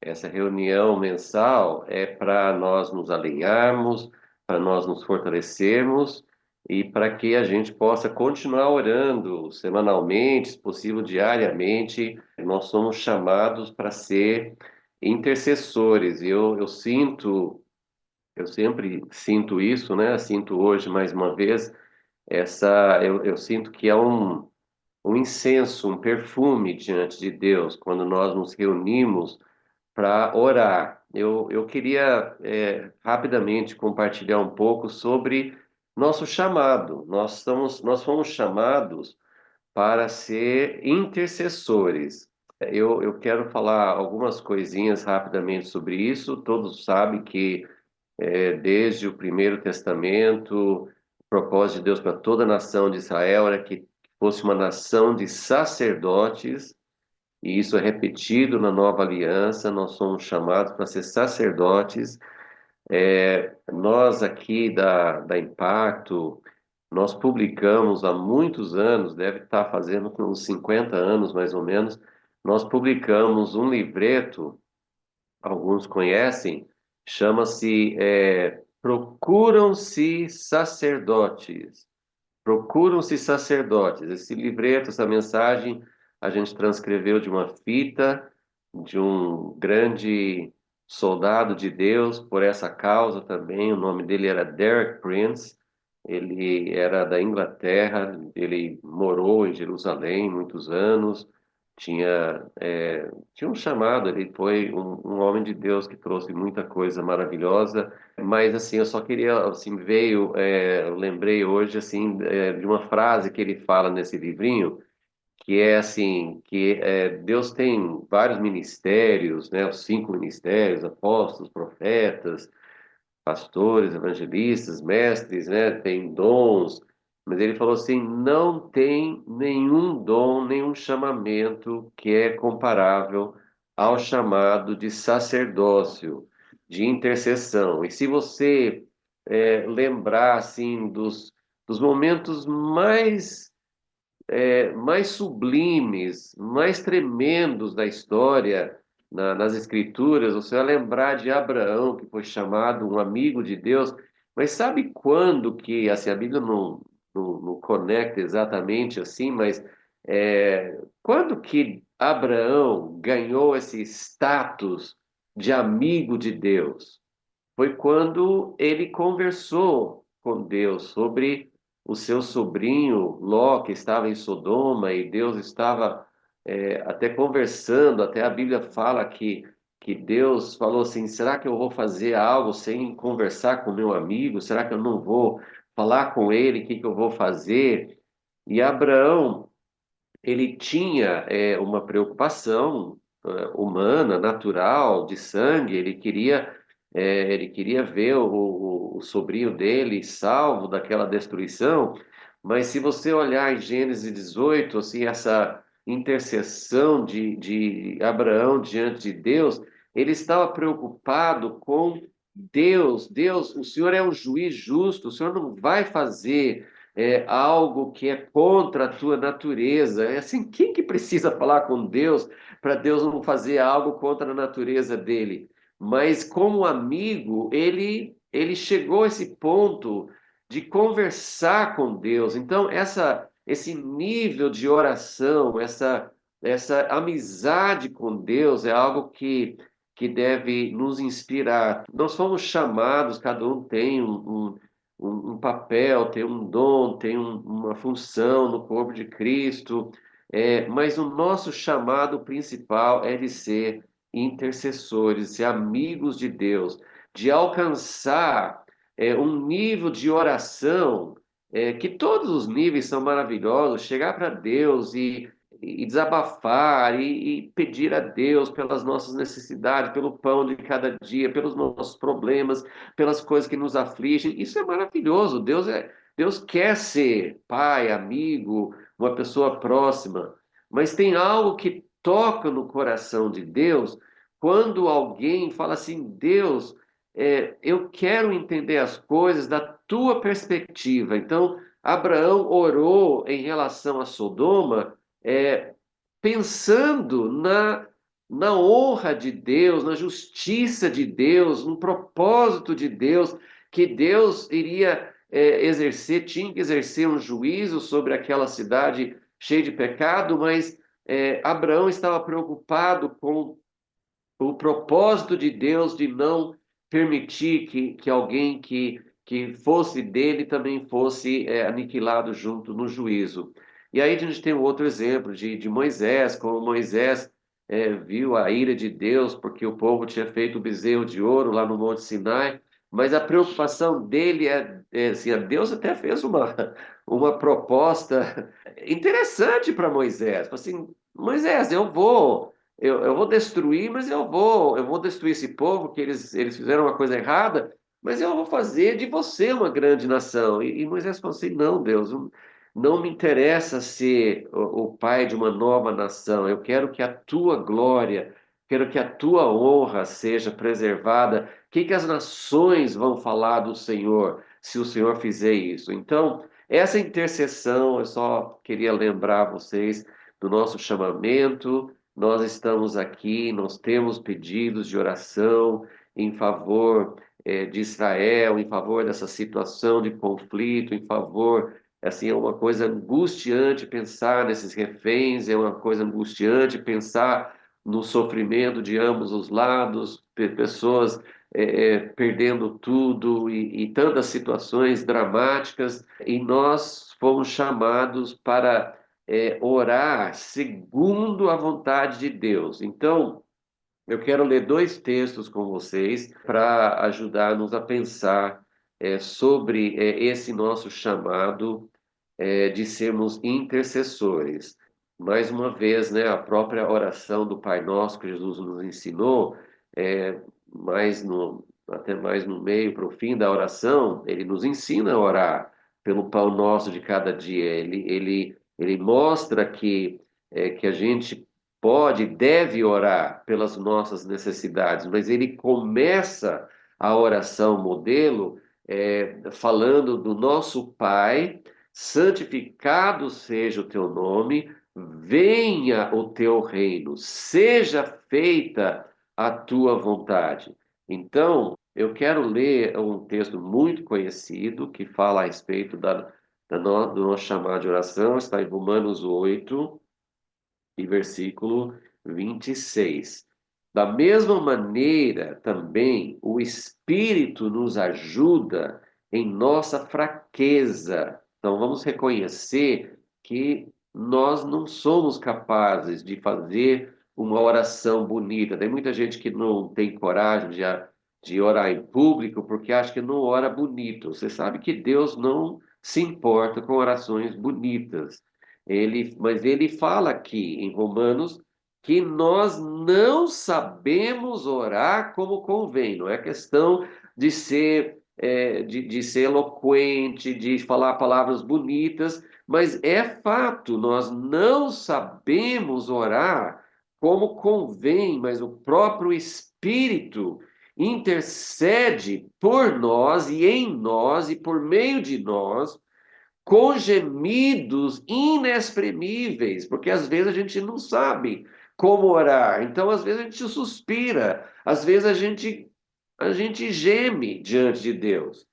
Essa reunião mensal é para nós nos alinharmos, para nós nos fortalecermos e para que a gente possa continuar orando semanalmente, se possível diariamente. Nós somos chamados para ser intercessores. E eu sempre sinto isso, né? Sinto hoje mais uma vez eu sinto que é um incenso, um perfume diante de Deus quando nós nos reunimos para orar. Eu queria rapidamente compartilhar um pouco sobre nosso chamado. Nós fomos chamados para ser intercessores. Eu quero falar algumas coisinhas rapidamente sobre isso. Todos sabem que desde o primeiro testamento, o propósito de Deus para toda a nação de Israel era que fosse uma nação de sacerdotes, e isso é repetido na nova aliança. Nós somos chamados para ser sacerdotes. Nós aqui da Impacto, nós publicamos há muitos anos, deve estar fazendo uns 50 anos mais ou menos, nós publicamos um livreto, alguns conhecem, chama-se Procuram-se Sacerdotes. Procuram-se sacerdotes. Esse livreto, essa mensagem, a gente transcreveu de uma fita de um grande soldado de Deus por essa causa também. O nome dele era Derek Prince. Ele era da Inglaterra. Ele morou em Jerusalém muitos anos. Tinha um chamado. Ele foi um homem de Deus que trouxe muita coisa maravilhosa. Mas assim, eu só queria, assim, eu lembrei hoje assim de uma frase que ele fala nesse livrinho, que é assim, Deus tem vários ministérios, né, os cinco ministérios, apóstolos, profetas, pastores, evangelistas, mestres, né, tem dons, mas ele falou assim, não tem nenhum dom, nenhum chamamento que é comparável ao chamado de sacerdócio, de intercessão. E se você lembrar assim dos momentos mais sublimes, mais tremendos da história, nas Escrituras, você vai lembrar de Abraão, que foi chamado um amigo de Deus, mas sabe quando que, assim, a Bíblia não conecta exatamente assim, mas quando que Abraão ganhou esse status de amigo de Deus? Foi quando ele conversou com Deus sobre o seu sobrinho Ló, que estava em Sodoma, e Deus estava até conversando, até a Bíblia fala que Deus falou assim: será que eu vou fazer algo sem conversar com meu amigo? Será que eu não vou falar com ele o que que eu vou fazer? E Abraão, ele tinha uma preocupação humana, natural, de sangue. Ele queria ver o sobrinho dele salvo daquela destruição. Mas se você olhar em Gênesis 18, assim, essa intercessão de Abraão diante de Deus, ele estava preocupado com Deus. Deus, o Senhor é um juiz justo, o Senhor não vai fazer algo que é contra a tua natureza. É assim, quem que precisa falar com Deus para Deus não fazer algo contra a natureza dele? Mas como amigo, ele chegou a esse ponto de conversar com Deus. Então, esse nível de oração, essa amizade com Deus é algo que deve nos inspirar. Nós fomos chamados, cada um tem um papel, tem um dom, tem uma função no corpo de Cristo, mas o nosso chamado principal é de ser intercessores, ser amigos de Deus, de alcançar um nível de oração, que todos os níveis são maravilhosos, chegar para Deus e desabafar e pedir a Deus pelas nossas necessidades, pelo pão de cada dia, pelos nossos problemas, pelas coisas que nos afligem. Isso é maravilhoso. Deus quer ser pai, amigo, uma pessoa próxima, mas tem algo que toca no coração de Deus quando alguém fala assim: Deus, eu quero entender as coisas da tua perspectiva. Então, Abraão orou em relação a Sodoma, é, pensando na honra de Deus, na justiça de Deus, no propósito de Deus, que Deus iria exercer, tinha que exercer um juízo sobre aquela cidade cheia de pecado, mas Abraão estava preocupado com o propósito de Deus de não permitir que alguém que fosse dele também fosse aniquilado junto no juízo. E aí a gente tem um outro exemplo de Moisés, como Moisés viu a ira de Deus porque o povo tinha feito o bezerro de ouro lá no Monte Sinai, mas a preocupação dele é assim, a Deus até fez uma proposta interessante para Moisés. Falou assim, Moisés, eu vou destruir, mas eu vou destruir esse povo, que eles fizeram uma coisa errada, mas eu vou fazer de você uma grande nação. E Moisés falou assim: não, Deus, não me interessa ser o pai de uma nova nação, eu quero que a tua glória, quero que a tua honra seja preservada. O que as nações vão falar do Senhor se o Senhor fizer isso? Então, essa intercessão, eu só queria lembrar vocês do nosso chamamento. Nós estamos aqui, nós temos pedidos de oração em favor de Israel, em favor dessa situação de conflito, em favor, assim, é uma coisa angustiante pensar nesses reféns, é uma coisa angustiante pensar no sofrimento de ambos os lados, pessoas perdendo tudo e tantas situações dramáticas, e nós fomos chamados para orar segundo a vontade de Deus. Então, eu quero ler dois textos com vocês para ajudar-nos a pensar sobre esse nosso chamado de sermos intercessores. Mais uma vez, né, a própria oração do Pai Nosso que Jesus nos ensinou, é, até mais no meio para o fim da oração, ele nos ensina a orar pelo pão nosso de cada dia. Ele mostra que a gente pode e deve orar pelas nossas necessidades, mas ele começa a oração modelo falando do nosso Pai. Santificado seja o teu nome, venha o teu reino, seja feita a tua vontade. Então, eu quero ler um texto muito conhecido que fala a respeito do nosso chamado de oração, está em Romanos 8 e versículo 26. Da mesma maneira, também, o Espírito nos ajuda em nossa fraqueza. Então, vamos reconhecer que nós não somos capazes de fazer uma oração bonita. Tem muita gente que não tem coragem de orar em público porque acha que não ora bonito. Você sabe que Deus não se importa com orações bonitas. Mas ele fala aqui em Romanos que nós não sabemos orar como convém. Não é questão de ser eloquente, de falar palavras bonitas, mas é fato, nós não sabemos orar como convém, mas o próprio Espírito intercede por nós e em nós e por meio de nós com gemidos inexprimíveis, porque às vezes a gente não sabe como orar. Então, às vezes a gente suspira, às vezes a gente geme diante de Deus.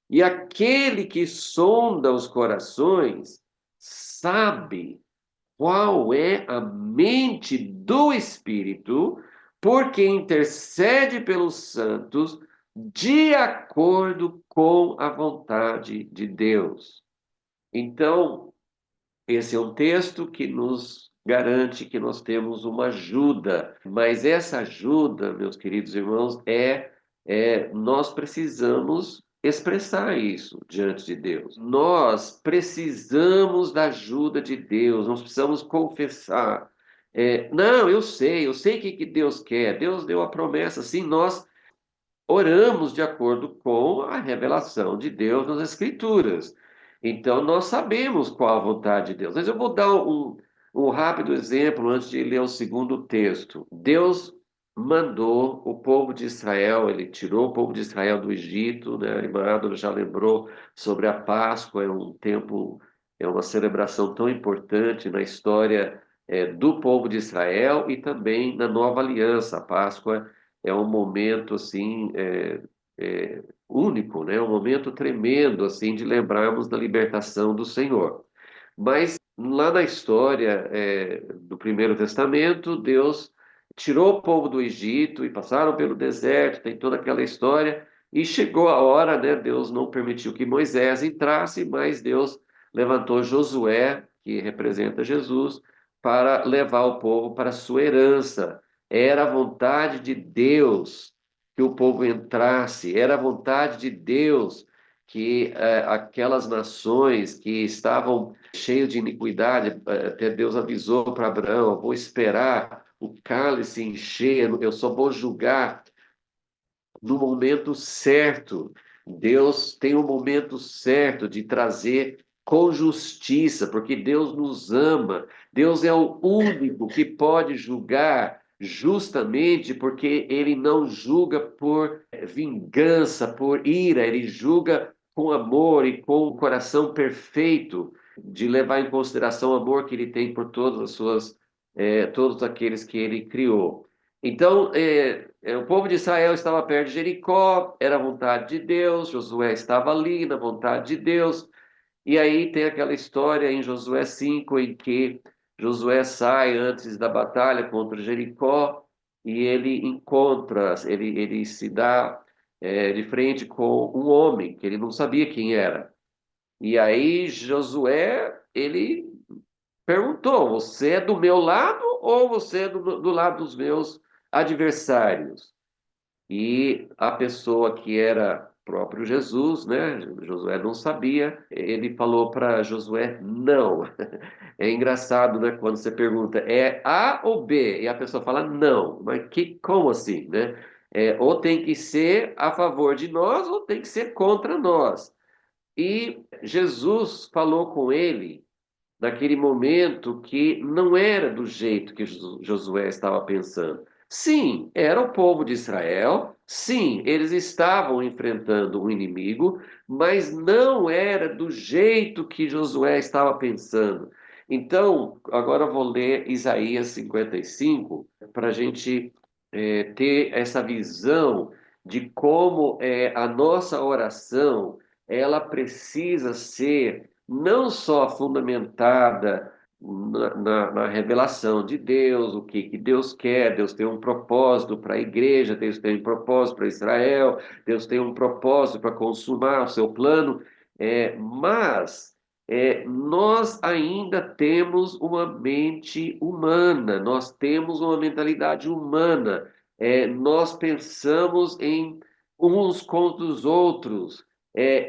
E aquele que sonda os corações sabe qual é a mente do Espírito, porque intercede pelos santos de acordo com a vontade de Deus. Então, esse é um texto que nos garante que nós temos uma ajuda, mas essa ajuda, meus queridos irmãos, nós precisamos expressar isso diante de Deus. Nós precisamos da ajuda de Deus, nós precisamos confessar. Não, eu sei o que Deus quer. Deus deu a promessa, sim, nós oramos de acordo com a revelação de Deus nas Escrituras. Então, nós sabemos qual a vontade de Deus. Mas eu vou dar um rápido exemplo antes de ler o segundo texto. Deus mandou o povo de Israel, ele tirou o povo de Israel do Egito, né? A irmã Adora já lembrou sobre a Páscoa, é um tempo, é uma celebração tão importante na história do povo de Israel e também na nova aliança. A Páscoa é um momento assim único, né? Um momento tremendo assim de lembrarmos da libertação do Senhor. Mas lá na história do Primeiro Testamento, Deus tirou o povo do Egito e passaram pelo deserto, tem toda aquela história, e chegou a hora, né? Deus não permitiu que Moisés entrasse, mas Deus levantou Josué, que representa Jesus, para levar o povo para a sua herança. Era a vontade de Deus que o povo entrasse, era a vontade de Deus que aquelas nações que estavam cheias de iniquidade, até Deus avisou para Abraão: eu vou esperar o cálice encher, eu só vou julgar no momento certo. Deus tem um momento certo de trazer com justiça, porque Deus nos ama. Deus é o único que pode julgar justamente, porque ele não julga por vingança, por ira, ele julga com amor e com o coração perfeito de levar em consideração o amor que ele tem por todas as suas, todos aqueles que ele criou. Então, o povo de Israel estava perto de Jericó, era a vontade de Deus, Josué estava ali na vontade de Deus, e aí tem aquela história em Josué 5 em que Josué sai antes da batalha contra Jericó e ele encontra, ele se dá de frente com um homem que ele não sabia quem era. E aí Josué, ele perguntou: você é do meu lado ou você é do lado dos meus adversários? E a pessoa que era próprio Jesus, né? Josué não sabia, ele falou para Josué: não. É engraçado, né? Quando você pergunta, é A ou B? E a pessoa fala: não. Mas como assim, né? Ou tem que ser a favor de nós ou tem que ser contra nós. E Jesus falou com ele naquele momento que não era do jeito que Josué estava pensando. Sim, era o povo de Israel, sim, eles estavam enfrentando um inimigo, mas não era do jeito que Josué estava pensando. Então, agora eu vou ler Isaías 55 para a gente ter essa visão de como a nossa oração ela precisa ser não só fundamentada na revelação de Deus, o que Deus quer. Deus tem um propósito para a igreja, Deus tem um propósito para Israel, Deus tem um propósito para consumar o seu plano, mas nós ainda temos uma mente humana, nós temos uma mentalidade humana, nós pensamos em uns contra os outros,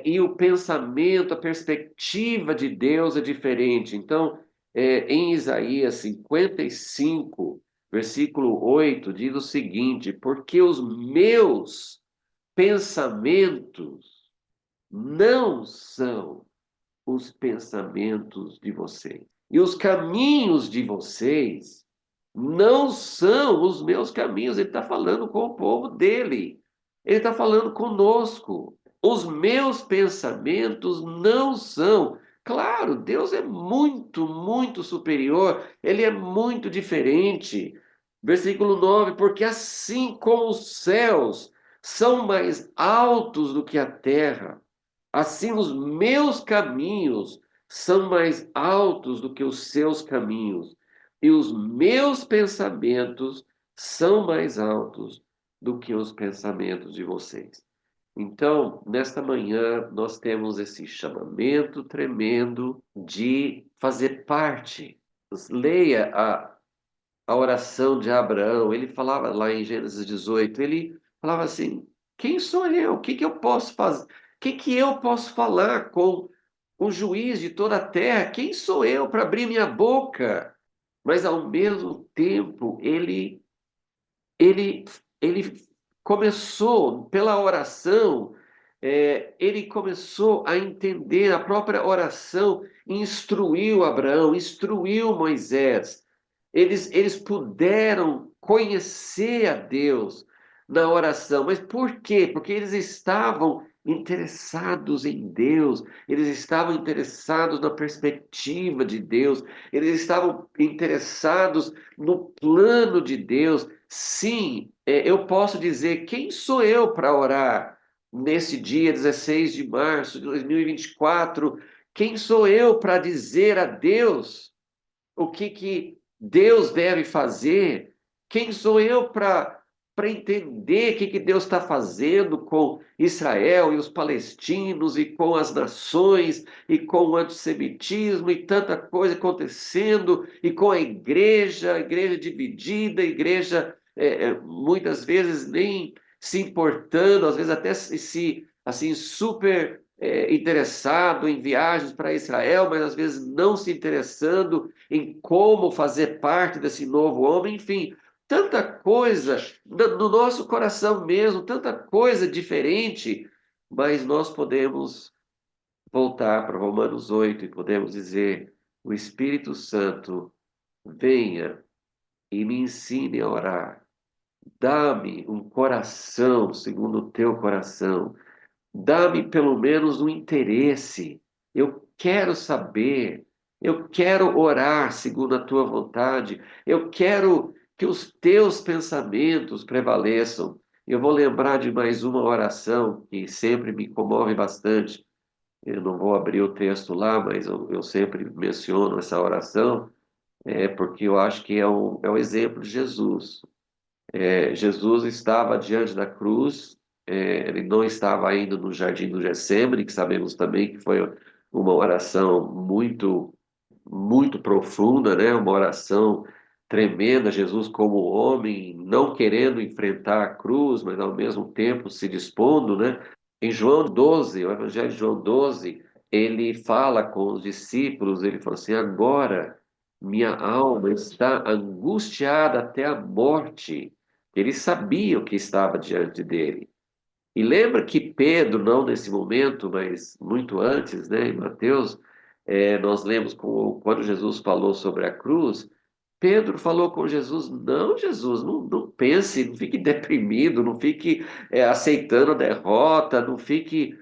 e o pensamento, a perspectiva de Deus é diferente. Então, em Isaías 55, versículo 8, diz o seguinte: porque os meus pensamentos não são os pensamentos de vocês, e os caminhos de vocês não são os meus caminhos. Ele está falando com o povo dele, ele está falando conosco. Os meus pensamentos não são. Claro, Deus é muito, muito superior, ele é muito diferente. Versículo 9: porque assim como os céus são mais altos do que a terra, assim os meus caminhos são mais altos do que os seus caminhos, e os meus pensamentos são mais altos do que os pensamentos de vocês. Então, nesta manhã, nós temos esse chamamento tremendo de fazer parte. Leia a oração de Abraão. Ele falava lá em Gênesis 18, ele falava assim: quem sou eu? O que que eu posso fazer? O que que eu posso falar com o juiz de toda a terra? Quem sou eu para abrir minha boca? Mas ao mesmo tempo, ele, ele começou, pela oração, ele começou a entender, a própria oração instruiu Abraão, instruiu Moisés. Eles puderam conhecer a Deus na oração. Mas por quê? Porque eles estavam interessados em Deus, eles estavam interessados na perspectiva de Deus, eles estavam interessados no plano de Deus. Sim, eu posso dizer, quem sou eu para orar nesse dia 16 de março de 2024? Quem sou eu para dizer a Deus o que Deus deve fazer? Quem sou eu para entender o que Deus está fazendo com Israel e os palestinos e com as nações e com o antissemitismo e tanta coisa acontecendo e com a igreja dividida, a igreja muitas vezes nem se importando, às vezes até se assim super interessado em viagens para Israel, mas às vezes não se interessando em como fazer parte desse novo homem, enfim, tanta coisa no nosso coração mesmo, tanta coisa diferente, mas nós podemos voltar para Romanos 8 e podemos dizer: o Espírito Santo venha e me ensine a orar. Dá-me um coração segundo o teu coração. Dá-me pelo menos um interesse. Eu quero saber. Eu quero orar segundo a tua vontade. Eu quero que os teus pensamentos prevaleçam. Eu vou lembrar de mais uma oração que sempre me comove bastante. Eu não vou abrir o texto lá, mas eu sempre menciono essa oração, porque eu acho que é um exemplo de Jesus. Jesus estava diante da cruz, ele não estava ainda no jardim do Getsemane, que sabemos também que foi uma oração muito, muito profunda, né? Uma oração tremenda. Jesus, como homem, não querendo enfrentar a cruz, mas ao mesmo tempo se dispondo, né? Em João 12, o Evangelho de João 12, ele fala com os discípulos, ele fala assim: agora minha alma está angustiada até a morte. Ele sabia o que estava diante dele. E lembra que Pedro, não nesse momento, mas muito antes, né, em Mateus, nós lemos quando Jesus falou sobre a cruz, Pedro falou com Jesus: não, Jesus, não pense, não fique deprimido, não fique aceitando a derrota, não fique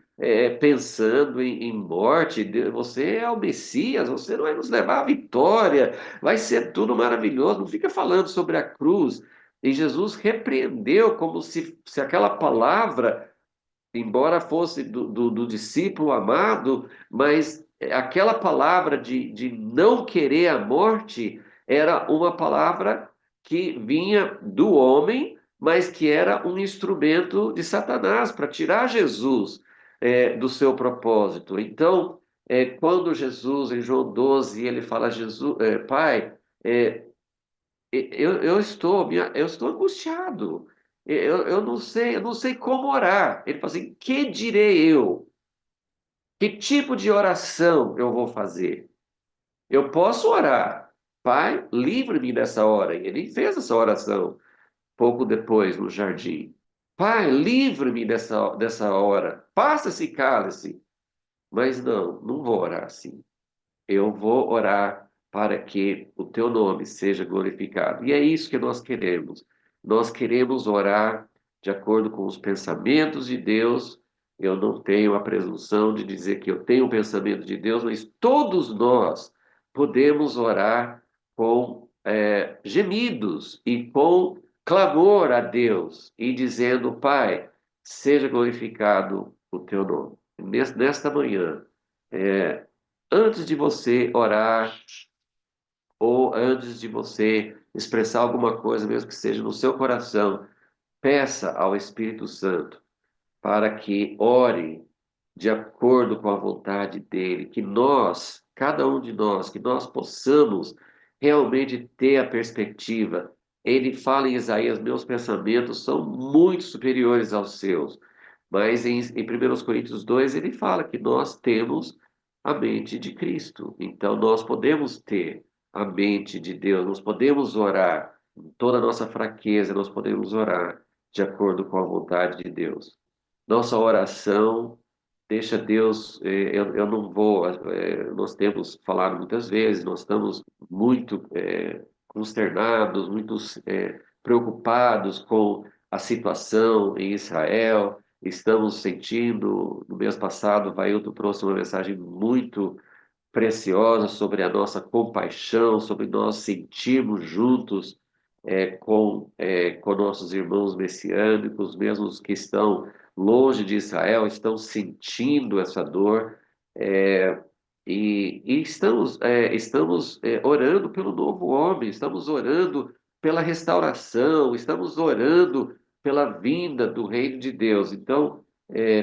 pensando em morte. Você é o Messias, você não vai nos levar à vitória, vai ser tudo maravilhoso. Não fica falando sobre a cruz. E Jesus repreendeu como se aquela palavra, embora fosse do discípulo amado, mas aquela palavra de não querer a morte era uma palavra que vinha do homem, mas que era um instrumento de Satanás para tirar Jesus do seu propósito. Então, quando Jesus, em João 12, ele fala: Jesus, Pai, é, eu estou angustiado. Eu não sei como orar. Ele fala assim: que direi eu? Que tipo de oração eu vou fazer? Eu posso orar, Pai, livre-me dessa hora. E ele fez essa oração pouco depois no jardim. Pai, livre-me dessa hora. Passa esse cálice. Mas não vou orar assim. Eu vou orar para que o teu nome seja glorificado. E é isso que nós queremos. Nós queremos orar de acordo com os pensamentos de Deus. Eu não tenho a presunção de dizer que eu tenho o pensamento de Deus, mas todos nós podemos orar com gemidos e com clamor a Deus e dizendo: Pai, seja glorificado o teu nome. Nesta manhã, é, antes de você orar ou antes de você expressar alguma coisa, mesmo que seja no seu coração, peça ao Espírito Santo para que ore de acordo com a vontade dele, que nós, cada um de nós, que nós possamos realmente ter a perspectiva. Ele fala em Isaías: meus pensamentos são muito superiores aos seus. Mas em 1 Coríntios 2 ele fala que nós temos a mente de Cristo. Então nós podemos ter a mente de Deus, nós podemos orar em toda a nossa fraqueza, nós podemos orar de acordo com a vontade de Deus. Nossa oração deixa Deus, eu não vou, nós temos falado muitas vezes, nós estamos muito consternados, muito preocupados com a situação em Israel. estamos sentindo. No mês passado, o Vailton trouxe uma mensagem muito preciosa sobre a nossa compaixão, sobre nós sentirmos juntos com nossos irmãos messiânicos, mesmo os que estão longe de Israel, estão sentindo essa dor. é, e estamos orando pelo novo homem, estamos orando pela restauração, estamos orando pela vinda do reino de Deus. Então,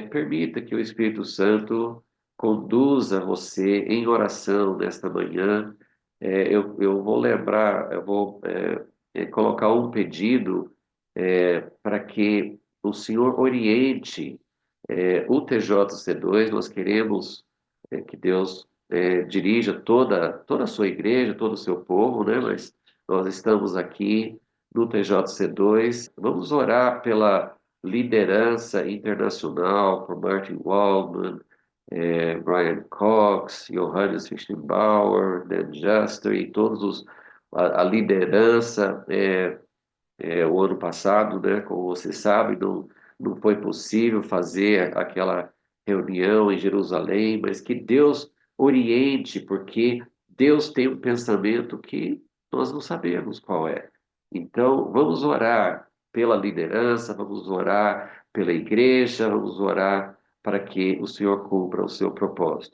permita que o Espírito Santo conduza você em oração nesta manhã. Eu vou lembrar, eu vou colocar um pedido para que o senhor oriente o TJC2. Nós queremos que Deus dirija toda a sua igreja, todo o seu povo, né? Mas nós estamos aqui no TJC2. Vamos orar pela liderança internacional, por Martin Waldman, Brian Cox, Johannes Fichtenbauer, Dan Juster e a liderança. O ano passado, né, como você sabe, não foi possível fazer aquela reunião em Jerusalém, mas que Deus oriente, porque Deus tem um pensamento que nós não sabemos qual é. Então, vamos orar pela liderança, vamos orar pela igreja, vamos orar para que o Senhor cumpra o seu propósito.